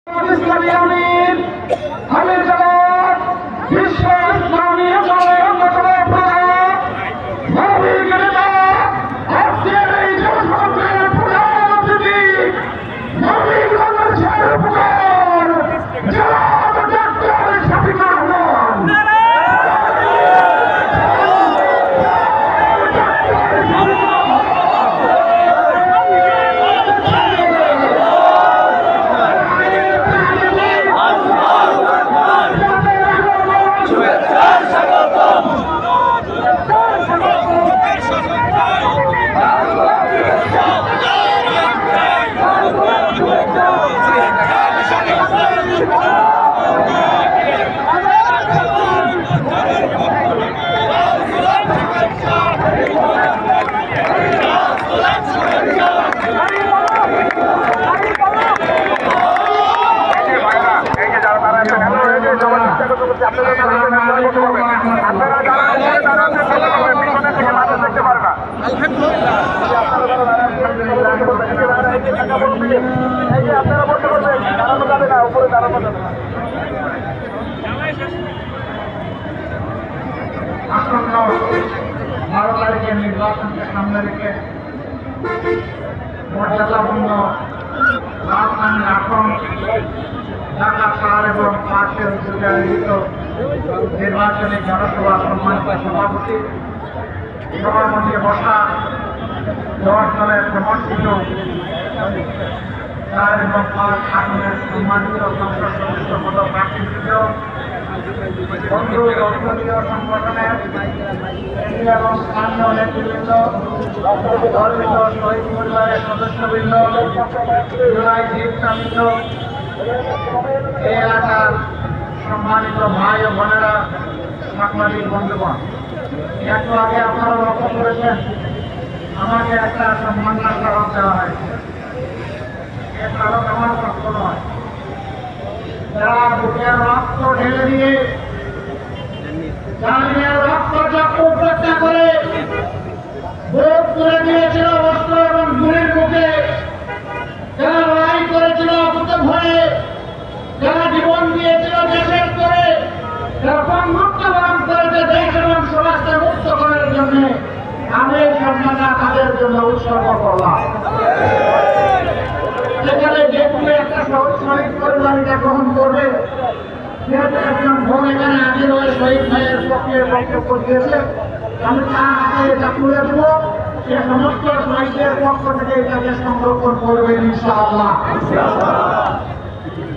ইসলামী আমির আমির জামাত বিশ্ব ইসলামী আন্দোলনের অন্যতম প্রধান মানবিক নেতা আজকের এই জনসংযোগের প্রধান অতিথি মানবিক বাংলাদেশের উপকার জনাব ডক্টর শফিকুর রহমান। আসন্ন 12 তারিখের নির্বাচনকে সামনে রেখে মর্যাদাপূর্ণ রাজধানীর আসন ঢাকা শহর এবং পাশের উদ্যোগে আয়োজিত নির্বাচনী জনসভা সম্মানিত সভাপতি সভার মধ্যে বসা 10 দলের সমর্থিত 4 এবং 5 আসনের সম্মানিত সংসদ সদস্য পদপ্রার্থীবৃন্দ, বন্ধু সংসদীয় সংগঠনের এবং স্থানীয় নেতৃবৃন্দ, ধর্মিত শহীদ পরিবারের সদস্যবৃন্দ, জুলাই জীবনবৃন্দ, এই এলাকার সম্মানিত ভাই ও বোনেরা, সাংবাদিক বন্ধুগণ, একটু আগে আপনারা লক্ষ্য করেছেন আমাকে একটা সম্মাননা স্মারক দেওয়া হয়েছে। এ স্মারক আমার পক্ষ নয়, যারা বুকের রক্ত ঢেলে দিয়ে জালিমের রক্ত চক্র উপেক্ষা করে ভোট তুলে দিয়েছিল অস্ত্র এবং গুলির মুখে, যারা লড়াই করেছিল বুকে ভরে, যারা জীবন দিয়েছিল দেশের করে, যারা মুক্ত বরণ করেছে দেশ এবং সমাজকে মুক্ত করার জন্য, আমি এই সম্মাননা তাদের জন্য উৎসর্গ করলাম। সেখানে যেগুলো একটা শহীদ পরিবারকে গ্রহণ করবে, যেহেতু একজন বোন এখানে হাজির হয়ে শহীদ ভাইয়ের পক্ষে বক্তব্য দিয়েছে, আমি তার হাতে এটা তুলে দেব। সে সমস্ত শহীদের পক্ষ থেকে এটাকে সংরক্ষণ করবে ইনশাআল্লাহ।